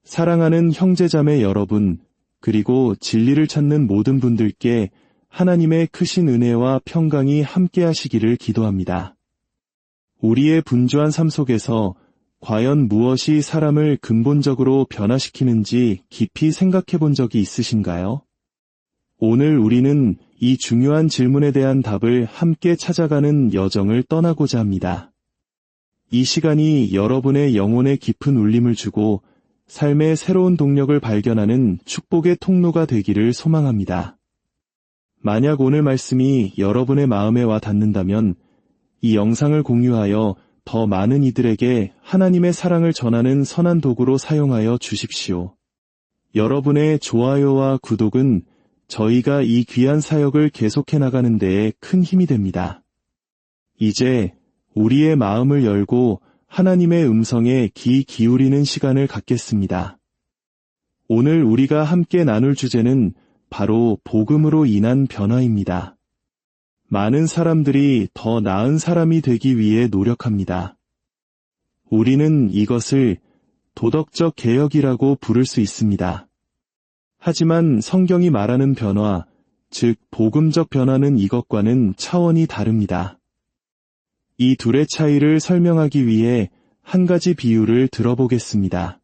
사랑하는 형제자매 여러분, 그리고 진리를 찾는 모든 분들께 하나님의 크신 은혜와 평강이 함께 하시기를 기도합니다. 우리의 분주한 삶 속에서 과연 무엇이 사람을 근본적으로 변화시키는지 깊이 생각해 본 적이 있으신가요? 오늘 우리는 이 중요한 질문에 대한 답을 함께 찾아가는 여정을 떠나고자 합니다. 이 시간이 여러분의 영혼에 깊은 울림을 주고 삶의 새로운 동력을 발견하는 축복의 통로가 되기를 소망합니다. 만약 오늘 말씀이 여러분의 마음에 와 닿는다면 이 영상을 공유하여 더 많은 이들에게 하나님의 사랑을 전하는 선한 도구로 사용하여 주십시오. 여러분의 좋아요와 구독은 저희가 이 귀한 사역을 계속해 나가는 데에 큰 힘이 됩니다. 이제 우리의 마음을 열고 하나님의 음성에 귀 기울이는 시간을 갖겠습니다. 오늘 우리가 함께 나눌 주제는 바로 복음으로 인한 변화입니다. 많은 사람들이 더 나은 사람이 되기 위해 노력합니다. 우리는 이것을 도덕적 개혁이라고 부를 수 있습니다. 하지만 성경이 말하는 변화, 즉 복음적 변화는 이것과는 차원이 다릅니다. 이 둘의 차이를 설명하기 위해 한 가지 비유를 들어보겠습니다.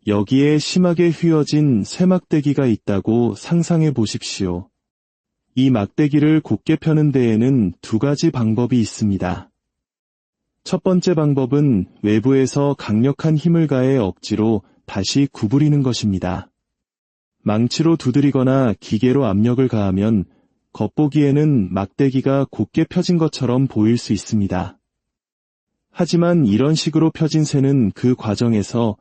여기에 심하게 휘어진 쇠막대기가 있다고 상상해 보십시오. 이 막대기를 곧게 펴는 데에는 두 가지 방법이 있습니다. 첫 번째 방법은 외부에서 강력한 힘을 가해 억지로 다시 구부리는 것입니다. 망치로 두드리거나 기계로 압력을 가하면 겉보기에는 막대기가 곧게 펴진 것처럼 보일 수 있습니다. 하지만 이런 식으로 펴진 쇠는 그 과정에서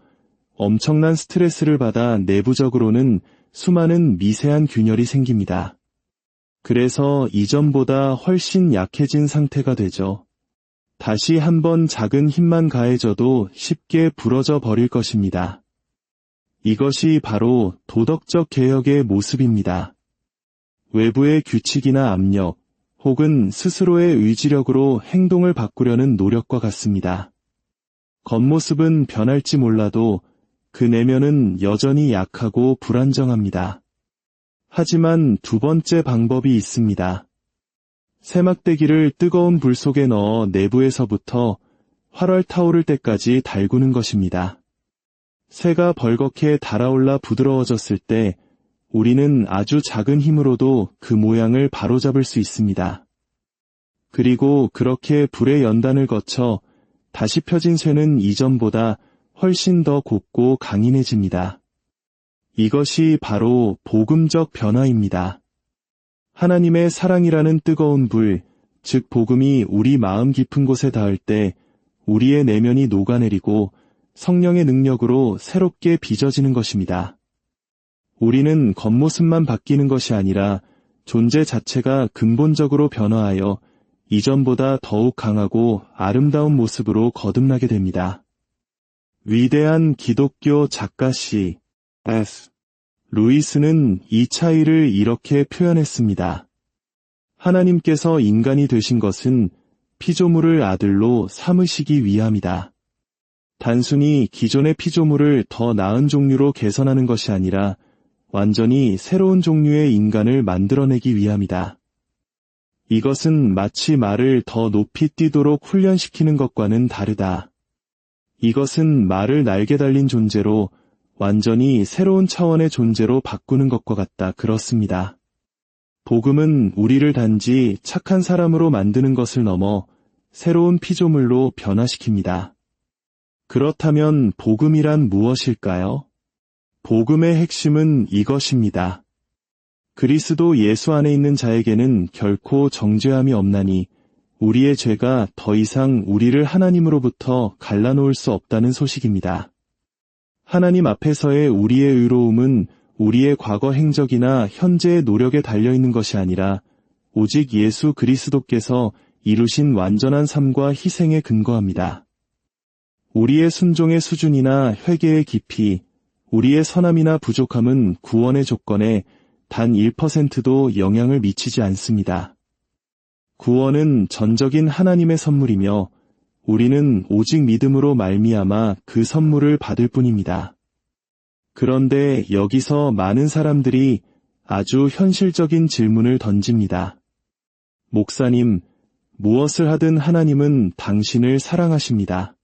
엄청난 스트레스를 받아 내부적으로는 수많은 미세한 균열이 생깁니다. 그래서 이전보다 훨씬 약해진 상태가 되죠. 다시 한번 작은 힘만 가해져도 쉽게 부러져 버릴 것입니다. 이것이 바로 도덕적 개혁의 모습입니다. 외부의 규칙이나 압력, 혹은 스스로의 의지력으로 행동을 바꾸려는 노력과 같습니다. 겉모습은 변할지 몰라도 그 내면은 여전히 약하고 불안정합니다. 하지만 두 번째 방법이 있습니다. 쇠막대기를 뜨거운 불 속에 넣어 내부에서부터 활활 타오를 때까지 달구는 것입니다. 쇠가 벌겋게 달아올라 부드러워졌을 때 우리는 아주 작은 힘으로도 그 모양을 바로잡을 수 있습니다. 그리고 그렇게 불의 연단을 거쳐 다시 펴진 쇠는 이전보다 훨씬 더 곱고 강인해집니다. 이것이 바로 복음적 변화입니다. 하나님의 사랑이라는 뜨거운 불, 즉 복음이 우리 마음 깊은 곳에 닿을 때 우리의 내면이 녹아내리고 성령의 능력으로 새롭게 빚어지는 것입니다. 우리는 겉모습만 바뀌는 것이 아니라 존재 자체가 근본적으로 변화하여 이전보다 더욱 강하고 아름다운 모습으로 거듭나게 됩니다. 위대한 기독교 작가 C.S. 루이스는 이 차이를 이렇게 표현했습니다. 하나님께서 인간이 되신 것은 피조물을 아들로 삼으시기 위함이다. 단순히 기존의 피조물을 더 나은 종류로 개선하는 것이 아니라 완전히 새로운 종류의 인간을 만들어내기 위함이다. 이것은 마치 말을 더 높이 뛰도록 훈련시키는 것과는 다르다. 이것은 말을 날개 달린 존재로 완전히 새로운 차원의 존재로 바꾸는 것과 같다. 그렇습니다. 복음은 우리를 단지 착한 사람으로 만드는 것을 넘어 새로운 피조물로 변화시킵니다. 그렇다면 복음이란 무엇일까요? 복음의 핵심은 이것입니다. 그리스도 예수 안에 있는 자에게는 결코 정죄함이 없나니 우리의 죄가 더 이상 우리를 하나님으로부터 갈라놓을 수 없다는 소식입니다. 하나님 앞에서의 우리의 의로움은 우리의 과거 행적이나 현재의 노력에 달려있는 것이 아니라 오직 예수 그리스도께서 이루신 완전한 삶과 희생에 근거합니다. 우리의 순종의 수준이나 회개의 깊이, 우리의 선함이나 부족함은 구원의 조건에 단 1%도 영향을 미치지 않습니다. 구원은 전적인 하나님의 선물이며 우리는 오직 믿음으로 말미암아 그 선물을 받을 뿐입니다. 그런데 여기서 많은 사람들이 아주 현실적인 질문을 던집니다. 목사님, 무엇을 하든 하나님은 당신을 사랑하십니다.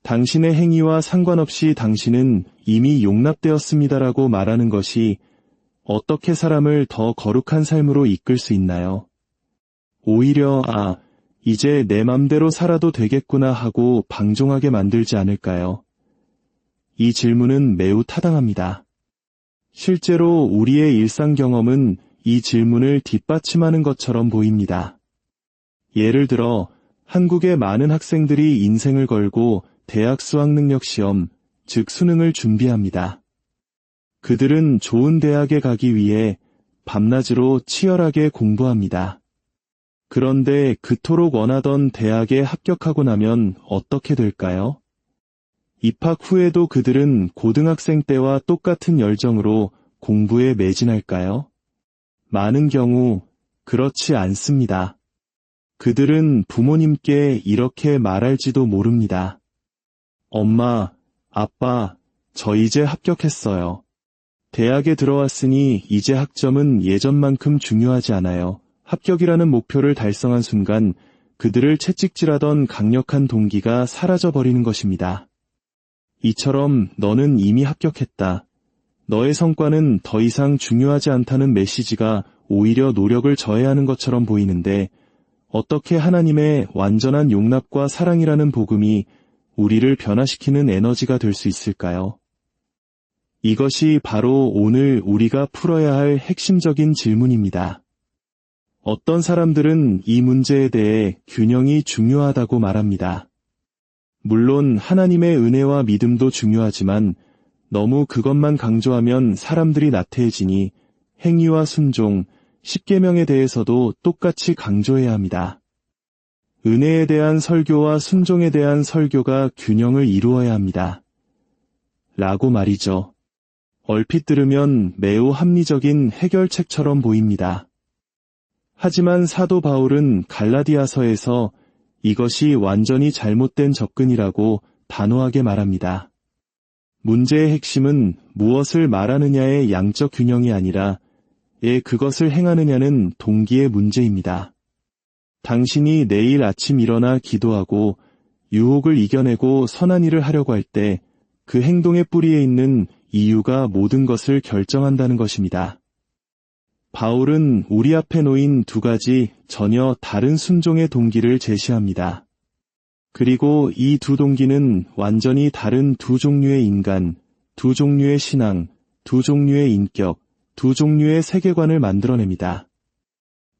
당신의 행위와 상관없이 당신은 이미 용납되었습니다라고 말하는 것이 어떻게 사람을 더 거룩한 삶으로 이끌 수 있나요? 오히려 이제 내 맘대로 살아도 되겠구나 하고 방종하게 만들지 않을까요? 이 질문은 매우 타당합니다. 실제로 우리의 일상 경험은 이 질문을 뒷받침하는 것처럼 보입니다. 예를 들어 한국의 많은 학생들이 인생을 걸고 대학 수학능력시험, 즉 수능을 준비합니다. 그들은 좋은 대학에 가기 위해 밤낮으로 치열하게 공부합니다. 그런데 그토록 원하던 대학에 합격하고 나면 어떻게 될까요? 입학 후에도 그들은 고등학생 때와 똑같은 열정으로 공부에 매진할까요? 많은 경우 그렇지 않습니다. 그들은 부모님께 이렇게 말할지도 모릅니다. 엄마, 아빠, 저 이제 합격했어요. 대학에 들어왔으니 이제 학점은 예전만큼 중요하지 않아요. 합격이라는 목표를 달성한 순간 그들을 채찍질하던 강력한 동기가 사라져버리는 것입니다. 이처럼 너는 이미 합격했다. 너의 성과는 더 이상 중요하지 않다는 메시지가 오히려 노력을 저해하는 것처럼 보이는데 어떻게 하나님의 완전한 용납과 사랑이라는 복음이 우리를 변화시키는 에너지가 될 수 있을까요? 이것이 바로 오늘 우리가 풀어야 할 핵심적인 질문입니다. 어떤 사람들은 이 문제에 대해 균형이 중요하다고 말합니다. 물론 하나님의 은혜와 믿음도 중요하지만 너무 그것만 강조하면 사람들이 나태해지니 행위와 순종, 십계명에 대해서도 똑같이 강조해야 합니다. 은혜에 대한 설교와 순종에 대한 설교가 균형을 이루어야 합니다. 라고 말이죠. 얼핏 들으면 매우 합리적인 해결책처럼 보입니다. 하지만 사도 바울은 갈라디아서에서 이것이 완전히 잘못된 접근이라고 단호하게 말합니다. 문제의 핵심은 무엇을 말하느냐의 양적 균형이 아니라 그것을 행하느냐는 동기의 문제입니다. 당신이 내일 아침 일어나 기도하고 유혹을 이겨내고 선한 일을 하려고 할 때 그 행동의 뿌리에 있는 이유가 모든 것을 결정한다는 것입니다. 바울은 우리 앞에 놓인 두 가지 전혀 다른 순종의 동기를 제시합니다. 그리고 이 두 동기는 완전히 다른 두 종류의 인간, 두 종류의 신앙, 두 종류의 인격, 두 종류의 세계관을 만들어냅니다.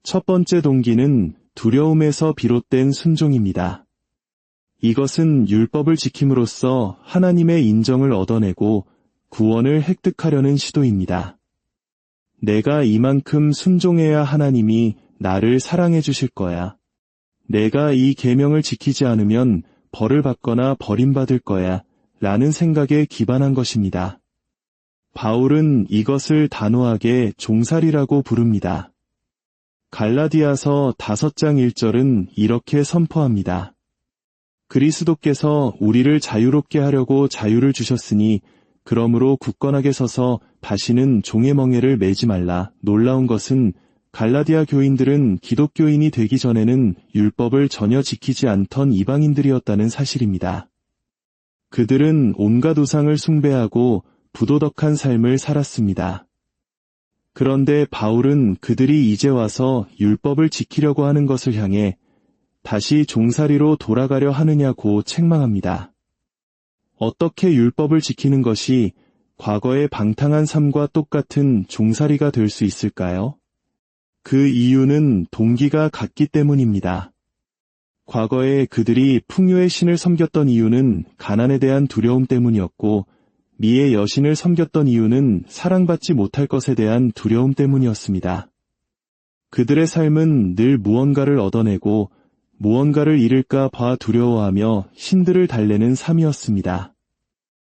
첫 번째 동기는 두려움에서 비롯된 순종입니다. 이것은 율법을 지킴으로써 하나님의 인정을 얻어내고 구원을 획득하려는 시도입니다. 내가 이만큼 순종해야 하나님이 나를 사랑해 주실 거야. 내가 이 계명을 지키지 않으면 벌을 받거나 버림받을 거야. 라는 생각에 기반한 것입니다. 바울은 이것을 단호하게 종살이라고 부릅니다. 갈라디아서 5장 1절은 이렇게 선포합니다. 그리스도께서 우리를 자유롭게 하려고 자유를 주셨으니 그러므로 굳건하게 서서 다시는 종의 멍에를 매지 말라. 놀라운 것은 갈라디아 교인들은 기독교인이 되기 전에는 율법을 전혀 지키지 않던 이방인들이었다는 사실입니다. 그들은 온갖 우상을 숭배하고 부도덕한 삶을 살았습니다. 그런데 바울은 그들이 이제 와서 율법을 지키려고 하는 것을 향해 다시 종살이로 돌아가려 하느냐고 책망합니다. 어떻게 율법을 지키는 것이 과거의 방탕한 삶과 똑같은 종살이가 될 수 있을까요? 그 이유는 동기가 같기 때문입니다. 과거에 그들이 풍요의 신을 섬겼던 이유는 가난에 대한 두려움 때문이었고 미의 여신을 섬겼던 이유는 사랑받지 못할 것에 대한 두려움 때문이었습니다. 그들의 삶은 늘 무언가를 얻어내고 무언가를 잃을까 봐 두려워하며 신들을 달래는 삶이었습니다.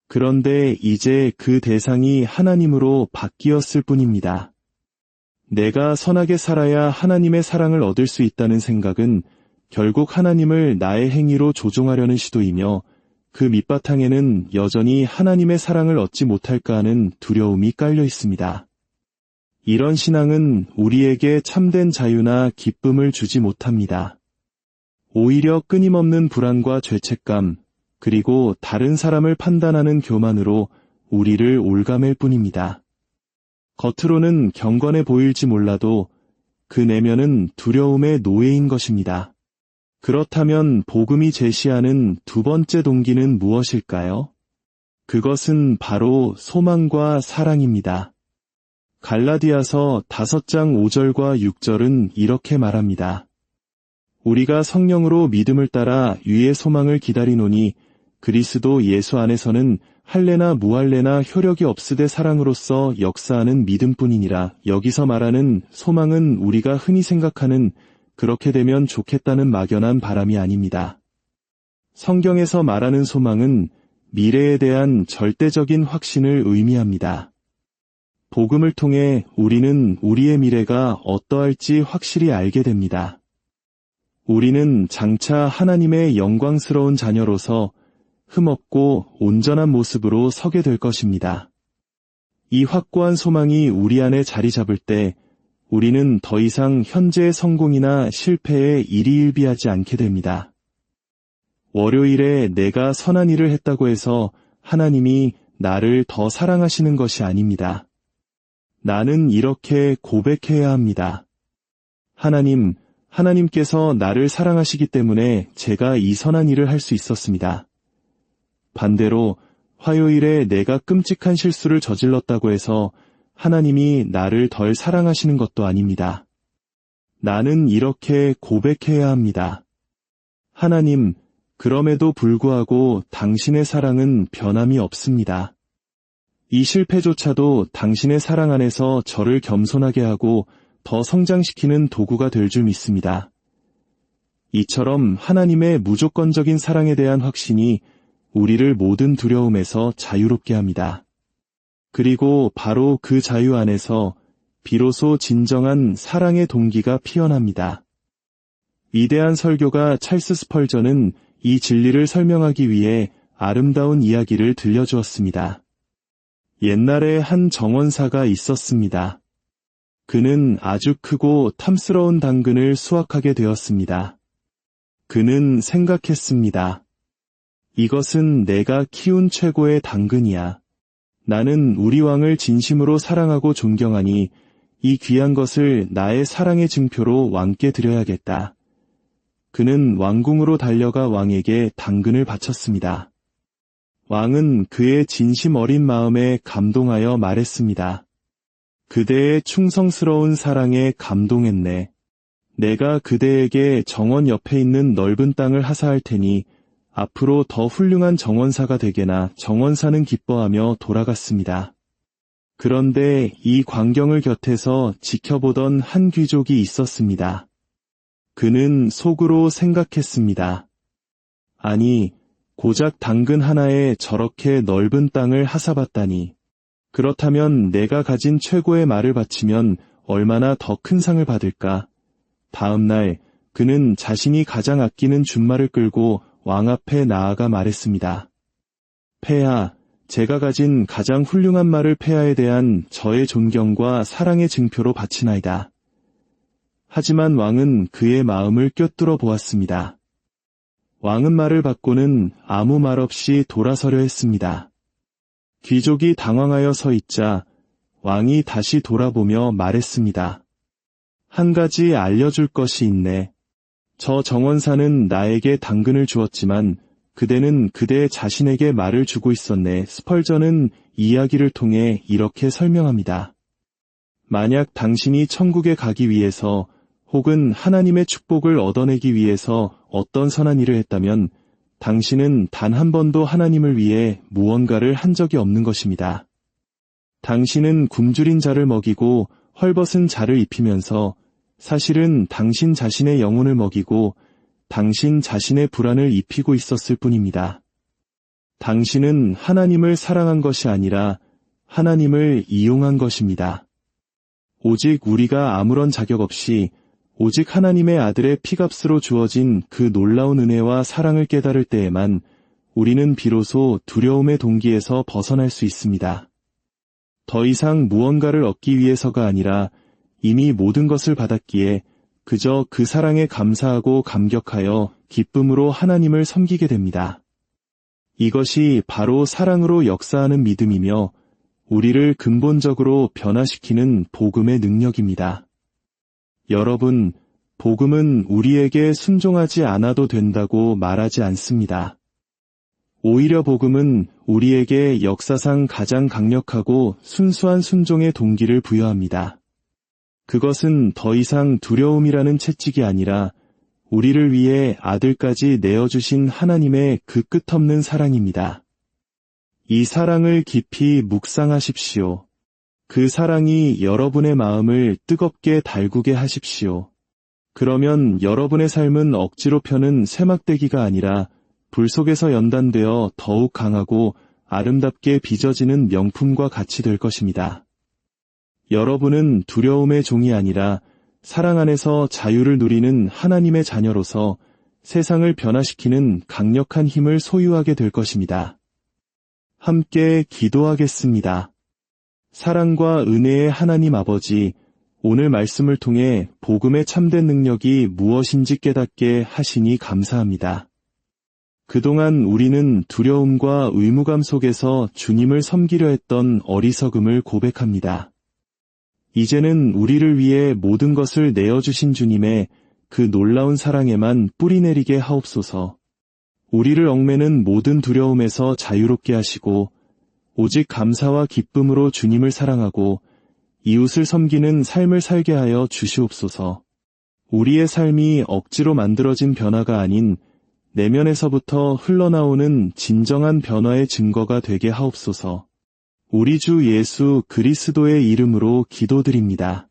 그런데 이제 그 대상이 하나님으로 바뀌었을 뿐입니다. 내가 선하게 살아야 하나님의 사랑을 얻을 수 있다는 생각은 결국 하나님을 나의 행위로 조종하려는 시도이며 그 밑바탕에는 여전히 하나님의 사랑을 얻지 못할까 하는 두려움이 깔려 있습니다. 이런 신앙은 우리에게 참된 자유나 기쁨을 주지 못합니다. 오히려 끊임없는 불안과 죄책감, 그리고 다른 사람을 판단하는 교만으로 우리를 올가맬 뿐입니다. 겉으로는 경건해 보일지 몰라도 그 내면은 두려움의 노예인 것입니다. 그렇다면 복음이 제시하는 두 번째 동기는 무엇일까요? 그것은 바로 소망과 사랑입니다. 갈라디아서 5장 5절과 6절은 이렇게 말합니다. 우리가 성령으로 믿음을 따라 유의 소망을 기다리노니 그리스도 예수 안에서는 할례나 무할례나 효력이 없으되 사랑으로서 역사하는 믿음뿐이니라. 여기서 말하는 소망은 우리가 흔히 생각하는 그렇게 되면 좋겠다는 막연한 바람이 아닙니다. 성경에서 말하는 소망은 미래에 대한 절대적인 확신을 의미합니다. 복음을 통해 우리는 우리의 미래가 어떠할지 확실히 알게 됩니다. 우리는 장차 하나님의 영광스러운 자녀로서 흠없고 온전한 모습으로 서게 될 것입니다. 이 확고한 소망이 우리 안에 자리 잡을 때 우리는 더 이상 현재의 성공이나 실패에 일희일비하지 않게 됩니다. 월요일에 내가 선한 일을 했다고 해서 하나님이 나를 더 사랑하시는 것이 아닙니다. 나는 이렇게 고백해야 합니다. 하나님께서 나를 사랑하시기 때문에 제가 이 선한 일을 할 수 있었습니다. 반대로 화요일에 내가 끔찍한 실수를 저질렀다고 해서 하나님이 나를 덜 사랑하시는 것도 아닙니다. 나는 이렇게 고백해야 합니다. 하나님, 그럼에도 불구하고 당신의 사랑은 변함이 없습니다. 이 실패조차도 당신의 사랑 안에서 저를 겸손하게 하고 더 성장시키는 도구가 될 줄 믿습니다. 이처럼 하나님의 무조건적인 사랑에 대한 확신이 우리를 모든 두려움에서 자유롭게 합니다. 그리고 바로 그 자유 안에서 비로소 진정한 사랑의 동기가 피어납니다. 위대한 설교가 찰스 스펄전은 이 진리를 설명하기 위해 아름다운 이야기를 들려주었습니다. 옛날에 한 정원사가 있었습니다. 그는 아주 크고 탐스러운 당근을 수확하게 되었습니다. 그는 생각했습니다. 이것은 내가 키운 최고의 당근이야. 나는 우리 왕을 진심으로 사랑하고 존경하니 이 귀한 것을 나의 사랑의 증표로 왕께 드려야겠다. 그는 왕궁으로 달려가 왕에게 당근을 바쳤습니다. 왕은 그의 진심 어린 마음에 감동하여 말했습니다. 그대의 충성스러운 사랑에 감동했네. 내가 그대에게 정원 옆에 있는 넓은 땅을 하사할 테니 앞으로 더 훌륭한 정원사가 되게나. 정원사는 기뻐하며 돌아갔습니다. 그런데 이 광경을 곁에서 지켜보던 한 귀족이 있었습니다. 그는 속으로 생각했습니다. 아니, 고작 당근 하나에 저렇게 넓은 땅을 하사봤다니. 그렇다면 내가 가진 최고의 말을 바치면 얼마나 더 큰 상을 받을까? 다음 날 그는 자신이 가장 아끼는 준말을 끌고 왕 앞에 나아가 말했습니다. 폐하, 제가 가진 가장 훌륭한 말을 폐하에 대한 저의 존경과 사랑의 증표로 바치나이다. 하지만 왕은 그의 마음을 꿰뚫어 보았습니다. 왕은 말을 받고는 아무 말 없이 돌아서려 했습니다. 귀족이 당황하여 서 있자 왕이 다시 돌아보며 말했습니다. 한 가지 알려줄 것이 있네. 저 정원사는 나에게 당근을 주었지만 그대는 그대 자신에게 말을 주고 있었네. 스펄전은 이야기를 통해 이렇게 설명합니다. 만약 당신이 천국에 가기 위해서 혹은 하나님의 축복을 얻어내기 위해서 어떤 선한 일을 했다면 당신은 단 한 번도 하나님을 위해 무언가를 한 적이 없는 것입니다. 당신은 굶주린 자를 먹이고 헐벗은 자를 입히면서 사실은 당신 자신의 영혼을 먹이고 당신 자신의 불안을 입히고 있었을 뿐입니다. 당신은 하나님을 사랑한 것이 아니라 하나님을 이용한 것입니다. 오직 우리가 아무런 자격 없이 오직 하나님의 아들의 피값으로 주어진 그 놀라운 은혜와 사랑을 깨달을 때에만 우리는 비로소 두려움의 동기에서 벗어날 수 있습니다. 더 이상 무언가를 얻기 위해서가 아니라 이미 모든 것을 받았기에 그저 그 사랑에 감사하고 감격하여 기쁨으로 하나님을 섬기게 됩니다. 이것이 바로 사랑으로 역사하는 믿음이며 우리를 근본적으로 변화시키는 복음의 능력입니다. 여러분, 복음은 우리에게 순종하지 않아도 된다고 말하지 않습니다. 오히려 복음은 우리에게 역사상 가장 강력하고 순수한 순종의 동기를 부여합니다. 그것은 더 이상 두려움이라는 채찍이 아니라 우리를 위해 아들까지 내어주신 하나님의 그 끝없는 사랑입니다. 이 사랑을 깊이 묵상하십시오. 그 사랑이 여러분의 마음을 뜨겁게 달구게 하십시오. 그러면 여러분의 삶은 억지로 펴는 쇠막대기가 아니라 불 속에서 연단되어 더욱 강하고 아름답게 빚어지는 명품과 같이 될 것입니다. 여러분은 두려움의 종이 아니라 사랑 안에서 자유를 누리는 하나님의 자녀로서 세상을 변화시키는 강력한 힘을 소유하게 될 것입니다. 함께 기도하겠습니다. 사랑과 은혜의 하나님 아버지, 오늘 말씀을 통해 복음의 참된 능력이 무엇인지 깨닫게 하시니 감사합니다. 그동안 우리는 두려움과 의무감 속에서 주님을 섬기려 했던 어리석음을 고백합니다. 이제는 우리를 위해 모든 것을 내어주신 주님의 그 놀라운 사랑에만 뿌리내리게 하옵소서. 우리를 얽매는 모든 두려움에서 자유롭게 하시고 오직 감사와 기쁨으로 주님을 사랑하고 이웃을 섬기는 삶을 살게 하여 주시옵소서. 우리의 삶이 억지로 만들어진 변화가 아닌 내면에서부터 흘러나오는 진정한 변화의 증거가 되게 하옵소서. 우리 주 예수 그리스도의 이름으로 기도드립니다.